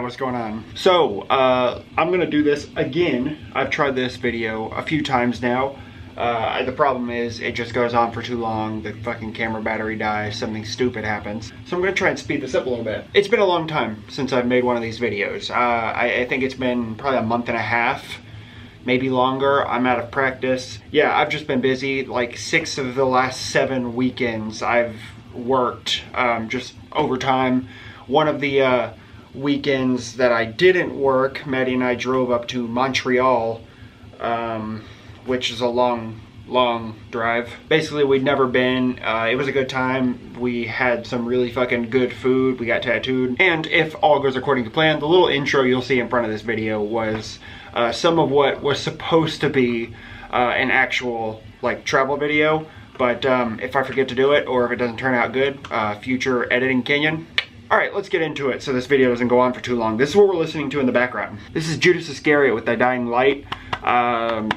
what's going on? So, I'm gonna do this again. I've tried this video a few times now. The problem is it just goes on for too long. The fucking camera battery dies, something stupid happens. So I'm gonna try and speed this up a little bit. It's been a long time since I've made one of these videos. I think it's been probably a month and a half, maybe longer. I'm out of practice. Yeah, I've just been busy. Like 6 of the last 7 weekends I've worked just overtime. One of the weekends that I didn't work, Maddie and I drove up to Montreal, which is a long drive. Basically, we'd never been. It was a good time. We had some really fucking good food. We got tattooed. And if all goes according to plan, the little intro you'll see in front of this video was some of what was supposed to be an actual like travel video. But if I forget to do it, or if it doesn't turn out good, future editing Kenyon. Alright, let's get into it so this video doesn't go on for too long. This is what we're listening to in the background. This is Judas Iscariot with Thy Dying Light.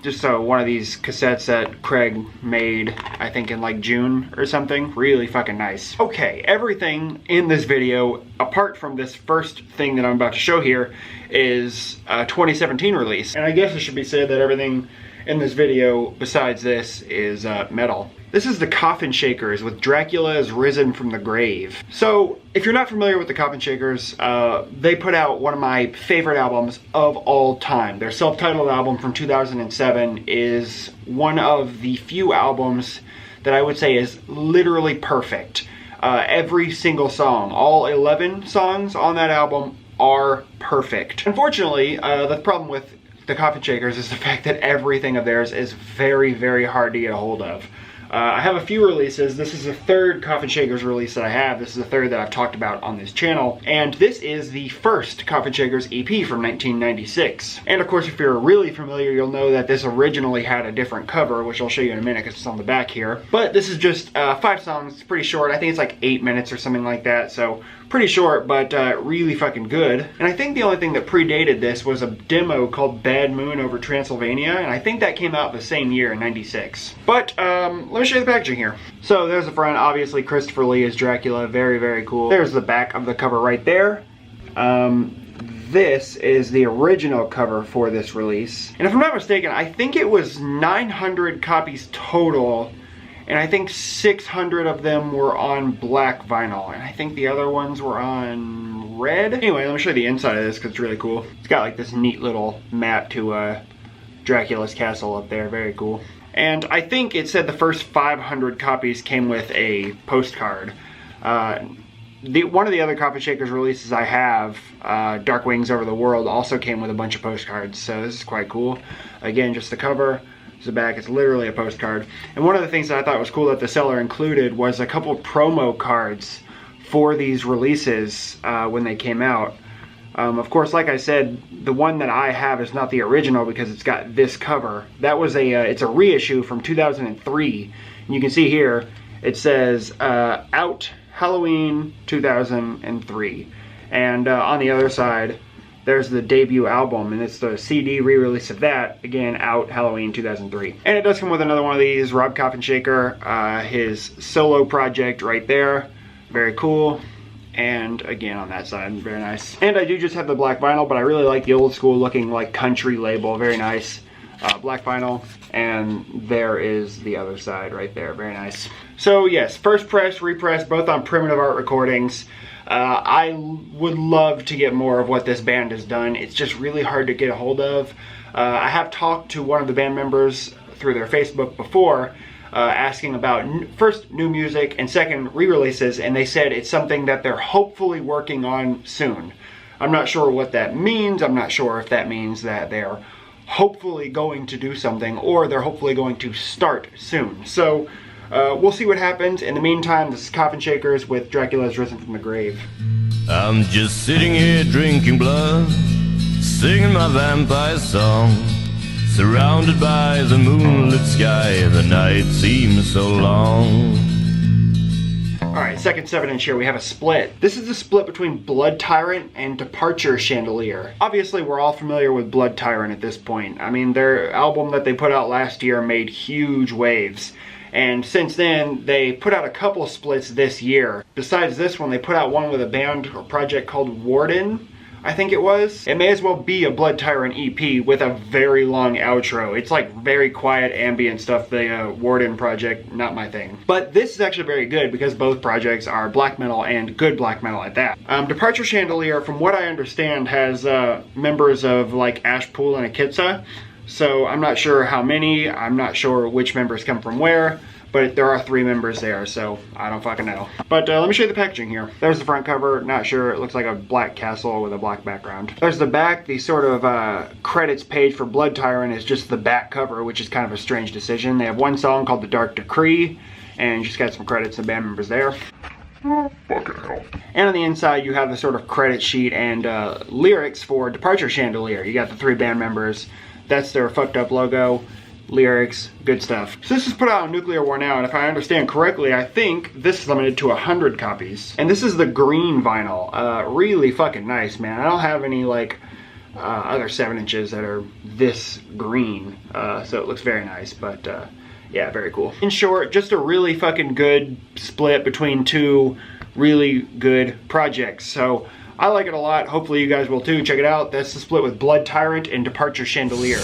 Just one of these cassettes that Craig made, I think in like June or something. Really fucking nice. Okay, everything in this video, apart from this first thing that I'm about to show here, is a 2017 release. And I guess it should be said that everything in this video besides this is metal. This is the Coffin Shakers with Dracula is Risen from the Grave. So, if you're not familiar with the Coffin Shakers, they put out one of my favorite albums of all time. Their self-titled album from 2007 is one of the few albums that I would say is literally perfect. Every single song, all 11 songs on that album are perfect. Unfortunately, the problem with the Coffin Shakers is the fact that everything of theirs is very, very hard to get a hold of. I have a few releases. This is the 3rd Coffin Shakers release that I have. This is the 3rd that I've talked about on this channel. And this is the first Coffin Shakers EP from 1996. And of course, if you're really familiar, you'll know that this originally had a different cover, which I'll show you in a minute because it's on the back here. But this is just 5 songs. It's pretty short. I think it's like 8 minutes or something like that. So pretty short, but really fucking good. And I think the only thing that predated this was a demo called Bad Moon Over Transylvania, and I think that came out the same year in 96. But let me show you the packaging here. So there's the front. Obviously Christopher Lee is Dracula. Very, very cool. There's the back of the cover right there. This is the original cover for this release. And if I'm not mistaken, I think it was 900 copies total, and I think 600 of them were on black vinyl, and I think the other ones were on red. Anyway, let me show you the inside of this because it's really cool. It's got like this neat little map to Dracula's castle up there. Very cool. And I think it said the first 500 copies came with a postcard. One of the other Coffin Shakers releases I have, Dark Wings Over the World, also came with a bunch of postcards, so this is quite cool. Again, just the cover. The back, it's literally a postcard. And one of the things that I thought was cool that the seller included was a couple promo cards for these releases when they came out. Of course, like I said, the one that I have is not the original because it's got this cover. That was it's a reissue from 2003. And you can see here, it says out Halloween 2003. And on the other side, there's the debut album, and it's the CD re-release of that, again, out Halloween 2003. And it does come with another one of these, Rob Coffin Shaker, his solo project right there. Very cool. And again, on that side, very nice. And I do just have the black vinyl, but I really like the old school looking like country label, very nice. Black vinyl, and there is the other side right there, very nice. So yes, first press, repress, both on Primitive Art Recordings. I would love to get more of what this band has done. It's just really hard to get a hold of. I have talked to one of the band members through their Facebook before, asking about first new music and second re-releases, and they said it's something that they're hopefully working on soon. I'm not sure what that means. I'm not sure if that means that they're hopefully going to do something or they're hopefully going to start soon. So we'll see what happens. In the meantime, this is Coffin Shakers with Dracula is Risen from the Grave. I'm just sitting here drinking blood, singing my vampire song, surrounded by the moonlit sky. The night seems so long. Alright, second 7-inch here, we have a split. This is the split between Blood Tyrant and Departure Chandelier. Obviously, we're all familiar with Blood Tyrant at this point. I mean, their album that they put out last year made huge waves. And since then, they put out a couple splits this year. Besides this one, they put out one with a band or project called Warden. I think it was. It may as well be a Blood Tyrant EP with a very long outro. It's like very quiet ambient stuff. The Warden project, not my thing. But this is actually very good because both projects are black metal and good black metal at that. Departure Chandelier, from what I understand, has members of like Ashpool and Akitsa. So I'm not sure how many, I'm not sure which members come from where, but there are 3 members there, so I don't fucking know. But let me show you the packaging here. There's the front cover, not sure, it looks like a black castle with a black background. There's the back, the sort of credits page for Blood Tyrant is just the back cover, which is kind of a strange decision. They have one song called The Dark Decree, and just got some credits and band members there. Fucking hell. And on the inside you have the sort of credit sheet and lyrics for Departure Chandelier. You got the 3 band members. That's their fucked up logo, lyrics, good stuff. So this is put out on Nuclear War Now, and if I understand correctly, I think this is limited to 100 copies. And this is the green vinyl. Really fucking nice, man. I don't have any like other 7-inches that are this green, so it looks very nice, but yeah, very cool. In short, just a really fucking good split between 2 really good projects. So I like it a lot. Hopefully you guys will too. Check it out. That's the split with Blood Tyrant and Departure Chandelier.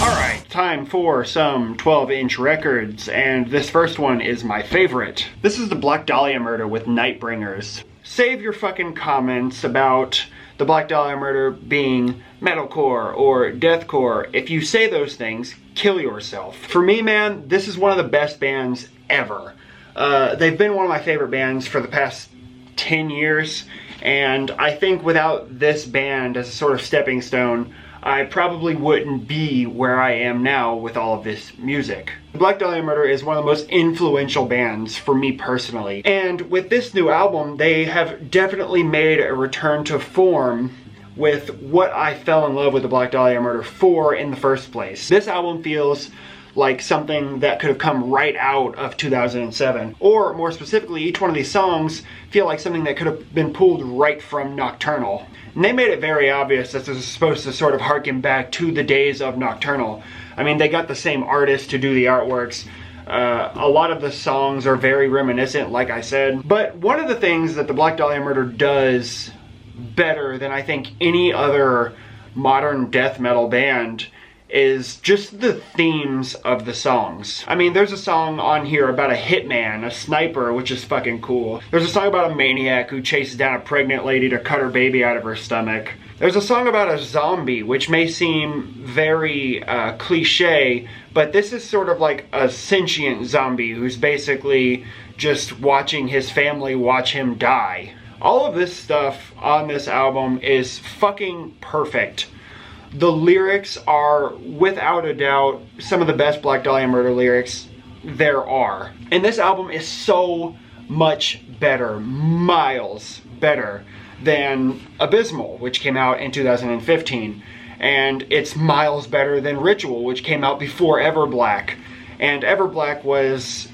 Alright, time for some 12-inch records, and this first one is my favorite. This is the Black Dahlia Murder with Nightbringers. Save your fucking comments about the Black Dahlia Murder being metalcore or deathcore. If you say those things, kill yourself. For me, man, this is one of the best bands ever. They've been one of my favorite bands for the past 10 years, and I think without this band as a sort of stepping stone, I probably wouldn't be where I am now with all of this music. Black Dahlia Murder is one of the most influential bands for me personally. And with this new album, they have definitely made a return to form with what I fell in love with the Black Dahlia Murder for in the first place. This album feels like something that could have come right out of 2007. Or more specifically, each one of these songs feel like something that could have been pulled right from Nocturnal. And they made it very obvious that this is supposed to sort of harken back to the days of Nocturnal. I mean, they got the same artist to do the artworks. A lot of the songs are very reminiscent, like I said. But one of the things that the Black Dahlia Murder does better than I think any other modern death metal band is just the themes of the songs. I mean, there's a song on here about a hitman, a sniper, which is fucking cool. There's a song about a maniac who chases down a pregnant lady to cut her baby out of her stomach. There's a song about a zombie, which may seem very cliche, but this is sort of like a sentient zombie who's basically just watching his family watch him die. All of this stuff on this album is fucking perfect. The lyrics are, without a doubt, some of the best Black Dahlia Murder lyrics there are. And this album is so much better, miles better, than Abysmal, which came out in 2015. And it's miles better than Ritual, which came out before Everblack. And Everblack was,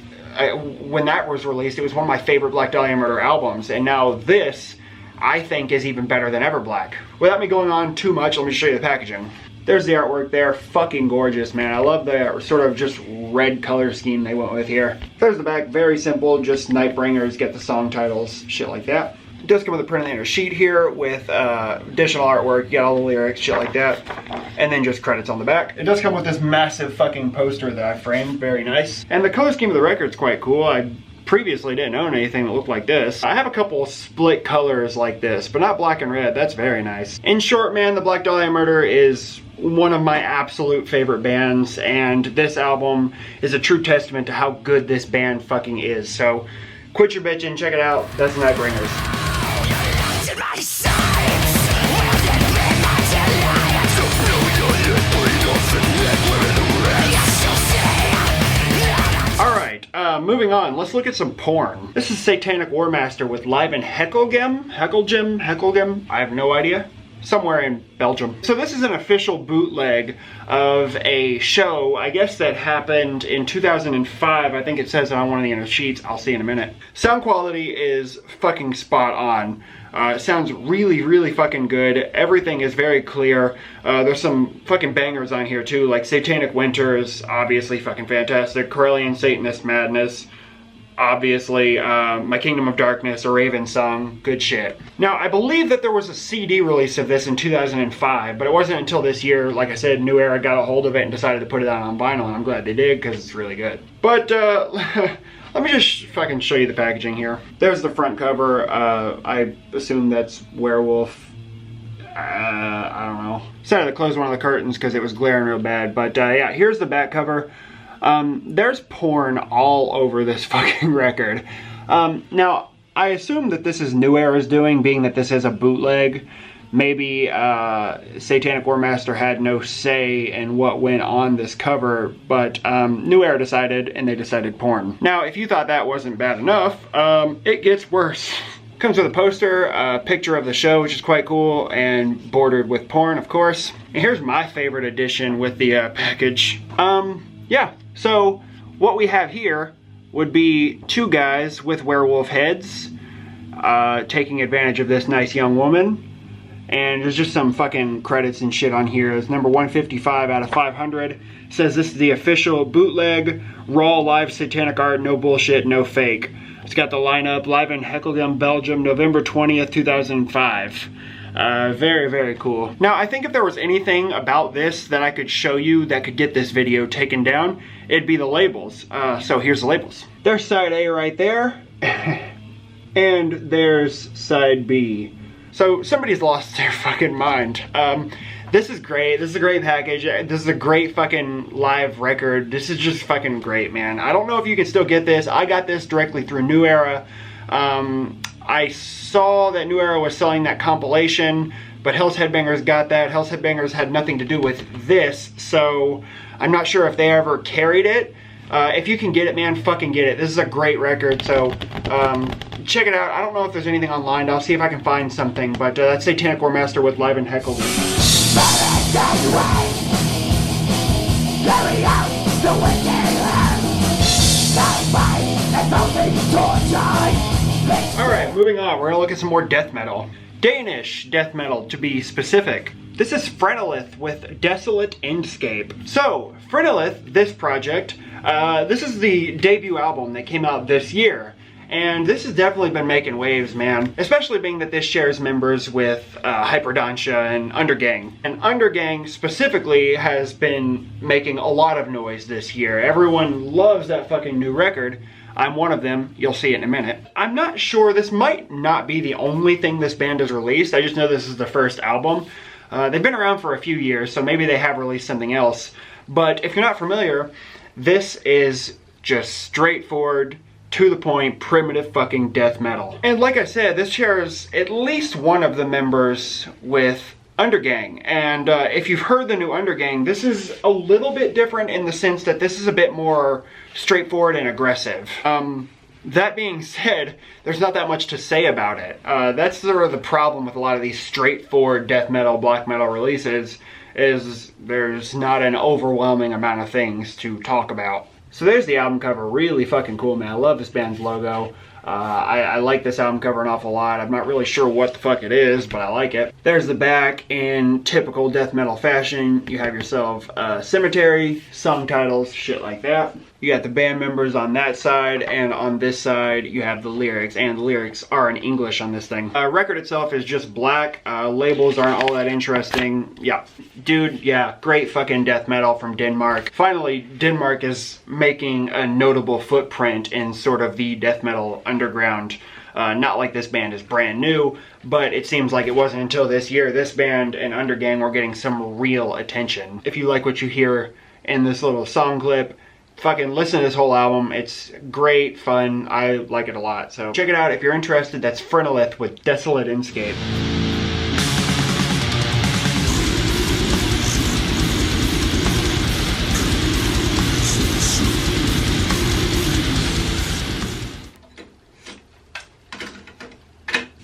when that was released, it was one of my favorite Black Dahlia Murder albums. And now this, I think, is even better than Everblack. Without me going on too much, let me show you the packaging. There's the artwork there, fucking gorgeous, man. I love the sort of just red color scheme they went with here. There's the back, very simple, just Nightbringers, get the song titles, shit like that. It does come with a print on the inner sheet here with additional artwork, get all the lyrics, shit like that, and then just credits on the back. It does come with this massive fucking poster that I framed, very nice. And the color scheme of the record's quite cool. I previously didn't own anything that looked like this. I have a couple split colors like this, but not black and red. That's very nice. In short, man, the Black Dahlia Murder is one of my absolute favorite bands, and this album is a true testament to how good this band fucking is. So quit your bitching, check it out. That's the Nightbringers. Moving on, let's look at some porn. This is Satanic Warmaster with Live in Heckelgem? Heckelgem? I have no idea. somewhere in Belgium. So this is an official bootleg of a show, I guess that happened in 2005. I think it says it on one of the inner sheets. I'll see in a minute. Sound quality is fucking spot on. It sounds really, really fucking good. Everything is very clear. There's some fucking bangers on here too, like Satanic Winters, obviously fucking fantastic. Corellian Satanist Madness, obviously. My Kingdom of Darkness, A Raven Song, good shit. Now, I believe that there was a CD release of this in 2005, but it wasn't until this year, like I said, New Era got a hold of it and decided to put it out on vinyl, and I'm glad they did, because it's really good. But, let me just fucking show you the packaging here. There's the front cover. I assume that's Werewolf. I don't know. Decided to close one of the curtains because it was glaring real bad. But yeah, here's the back cover. There's porn all over this fucking record. Now, I assume that this is New Era's doing, being that this is a bootleg. Maybe Satanic Warmaster had no say in what went on this cover, but New Era decided, and they decided porn. Now, if you thought that wasn't bad enough, it gets worse. Comes with a poster, a picture of the show, which is quite cool, and bordered with porn, of course. And here's my favorite addition with the package. Yeah, so what we have here would be two guys with werewolf heads taking advantage of this nice young woman. And there's just some fucking credits and shit on here. It's number 155 out of 500. It says this is the official bootleg, raw live satanic art, no bullshit, no fake. It's got the lineup, live in Heckeldam, Belgium, November 20th, 2005. Very, very cool. Now, I think if there was anything about this that I could show you that could get this video taken down, it'd be the labels. So here's the labels. There's side A right there. And there's side B. So somebody's lost their fucking mind. This is great. This is a great package. This is a great fucking live record. This is just fucking great, man. I don't know if you can still get this. I got this directly through New Era. I saw that New Era was selling that compilation, but Hell's Headbangers got that. Hell's Headbangers had nothing to do with this, so I'm not sure if they ever carried it. If you can get it, man, fucking get it. This is a great record, so check it out. I don't know if there's anything online. I'll see if I can find something, but that's Satanic Warmaster with Live in Heckeldam. Alright, moving on. We're gonna look at some more death metal. Danish death metal, to be specific. This is Frenolith with Desolate Endscape. So, Frenolith, this project, this is the debut album that came out this year. And this has definitely been making waves, man. Especially being that this shares members with Hyperdontia and Undergang. And Undergang specifically has been making a lot of noise this year. Everyone loves that fucking new record. I'm one of them. You'll see it in a minute. I'm not sure. This might not be the only thing this band has released. I just know this is the first album. They've been around for a few years, so maybe they have released something else. But if you're not familiar, this is just straightforward, to the point, primitive fucking death metal. And like I said, this shares at least one of the members with Undergang. And if you've heard the new Undergang, this is a little bit different in the sense that this is a bit more straightforward and aggressive. That being said, there's not that much to say about it. That's sort of the problem with a lot of these straightforward death metal, black metal releases, is there's not an overwhelming amount of things to talk about. So there's the album cover. Really fucking cool, man. I love this band's logo. I like this album cover an awful lot. I'm not really sure what the fuck it is, but I like it. There's the back. In typical death metal fashion, you have yourself a cemetery, song titles, shit like that. You got the band members on that side, and on this side you have the lyrics, and the lyrics are in English on this thing. Record itself is just black. Labels aren't all that interesting. Yeah, dude, yeah, great fucking death metal from Denmark. Finally, Denmark is making a notable footprint in sort of the death metal underground. Not like this band is brand new, but it seems like it wasn't until this year this band and Undergang were getting some real attention. If you like what you hear in this little song clip, fucking listen to this whole album. It's great fun. I like it a lot. So check it out if you're interested. That's Frenolith with Desolate Endscape.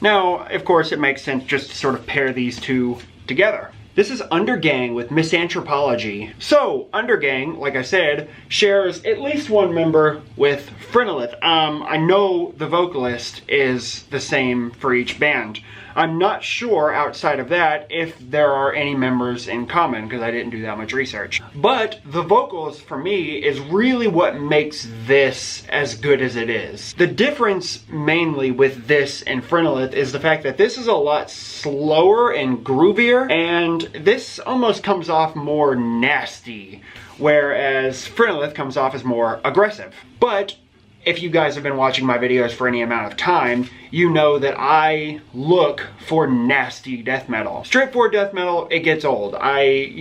Now, of course, it makes sense just to sort of pair these two together. This is Undergang with Misanthropology. So, Undergang, like I said, shares at least one member with Phrenolith. I know the vocalist is the same for each band. I'm not sure outside of that if there are any members in common, because I didn't do that much research. But the vocals, for me, is really what makes this as good as it is. The difference mainly with this and Phrenolith is the fact that this is a lot slower and groovier, and this almost comes off more nasty, whereas Phrenolith comes off as more aggressive. But if you guys have been watching my videos for any amount of time, you know that I look for nasty death metal. Straightforward death metal, it gets old. I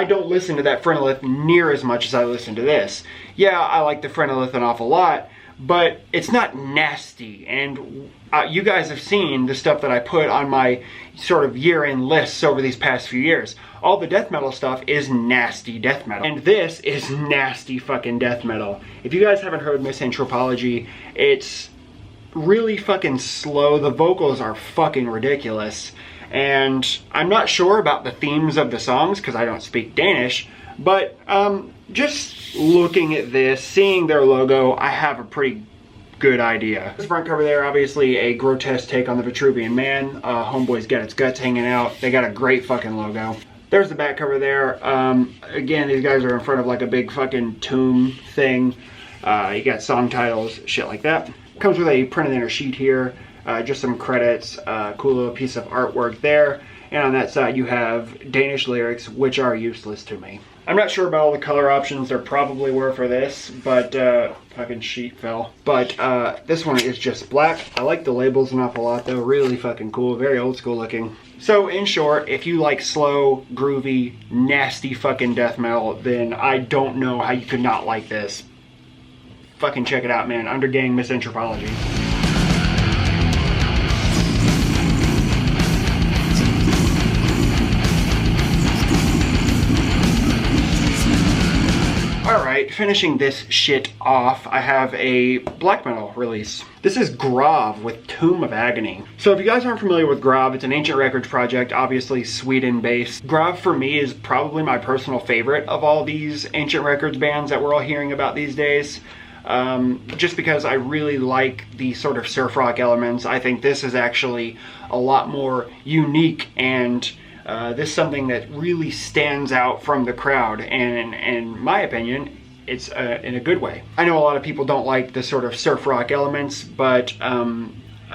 don't listen to that Phrenolith near as much as I listen to this. Yeah, I like the Phrenolith an awful lot, but it's not nasty. And you guys have seen the stuff that I put on my sort of year-end lists over these past few years. All the death metal stuff is nasty death metal. And this is nasty fucking death metal. If you guys haven't heard Misanthropology, it's really fucking slow. The vocals are fucking ridiculous. And I'm not sure about the themes of the songs because I don't speak Danish, but just looking at this, seeing their logo, I have a pretty good idea. This front cover there, obviously a grotesque take on the Vitruvian Man. Homeboy's got its guts hanging out. They got a great fucking logo. There's the back cover there. Again, these guys are in front of like a big fucking tomb thing. You got song titles, shit like that. Comes with a printed inner sheet here. Just some credits, cool little piece of artwork there. And on that side you have Danish lyrics, which are useless to me. I'm not sure about all the color options there probably were for this, but fucking sheet fell. But this one is just black. I like the labels an awful lot though, really fucking cool, very old school looking. So in short, if you like slow, groovy, nasty fucking death metal, then I don't know how you could not like this. Fucking check it out, man. Undergang Misanthropology. Alright, finishing this shit off, I have a black metal release. This is Gruff with Tomb of Agony. So if you guys aren't familiar with Gruff, it's an Ancient Records project, obviously Sweden-based. Gruff for me is probably my personal favorite of all these Ancient Records bands that we're all hearing about these days. Just because I really like the sort of surf rock elements. I think this is actually a lot more unique, and this is something that really stands out from the crowd, and in my opinion, it's in a good way. I know a lot of people don't like the sort of surf rock elements, but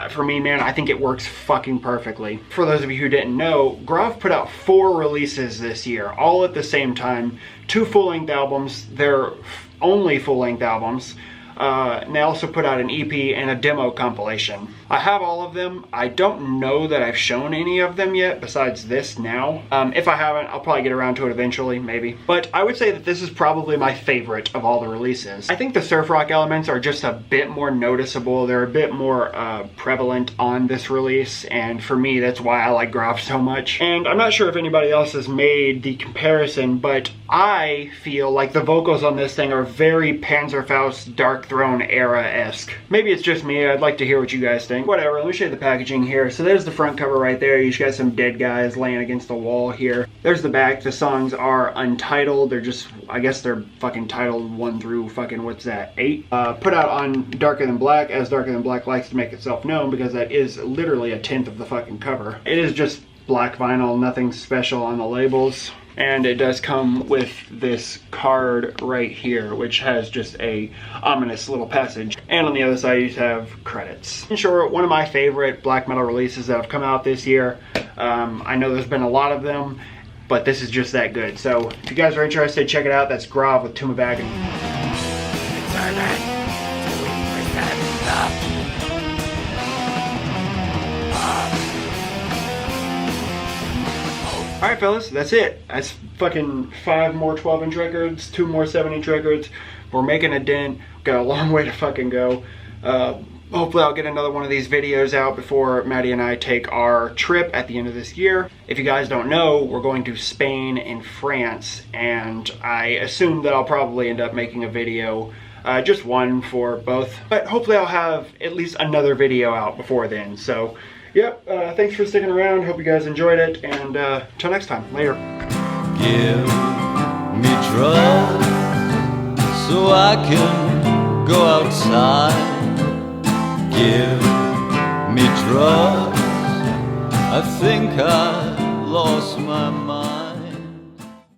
for me, man, I think it works fucking perfectly. For those of you who didn't know, Gruff put out 4 releases this year, all at the same time. 2 full-length albums. They're only full-length albums. And they also put out an EP and a demo compilation. I have all of them. I don't know that I've shown any of them yet besides this now. If I haven't, I'll probably get around to it eventually, maybe. But I would say that this is probably my favorite of all the releases. I think the surf rock elements are just a bit more noticeable. They're a bit more prevalent on this release, and for me, that's why I like Gruff so much. And I'm not sure if anybody else has made the comparison, but I feel like the vocals on this thing are very Panzerfaust Dark Throne era-esque. Maybe it's just me. I'd like to hear what you guys think. Whatever, let me show you the packaging here. So there's the front cover right there. You just got some dead guys laying against the wall here. There's the back. The songs are untitled. They're just, I guess they're fucking titled 1 through fucking, what's that, 8? Put out on Darker Than Black, as Darker Than Black likes to make itself known, because that is literally 1/10 of the fucking cover. It is just black vinyl, nothing special on the labels. And it does come with this card right here, which has just a ominous little passage. And on the other side, you have credits. In short, one of my favorite black metal releases that have come out this year. I know there's been a lot of them, but this is just that good. So if you guys are interested, check it out. That's Gruff with Tomb of Agony. Alright fellas, that's it. That's fucking 5 more 12-inch records, 2 more 7-inch records. We're making a dent. Got a long way to fucking go. Hopefully I'll get another one of these videos out before Maddie and I take our trip at the end of this year. If you guys don't know, we're going to Spain and France, and I assume that I'll probably end up making a video, just one for both. But hopefully I'll have at least another video out before then. So Yep, thanks for sticking around. Hope you guys enjoyed it. And till next time. Later. Give me drugs so I can go outside. Give me drugs, I think I lost my mind.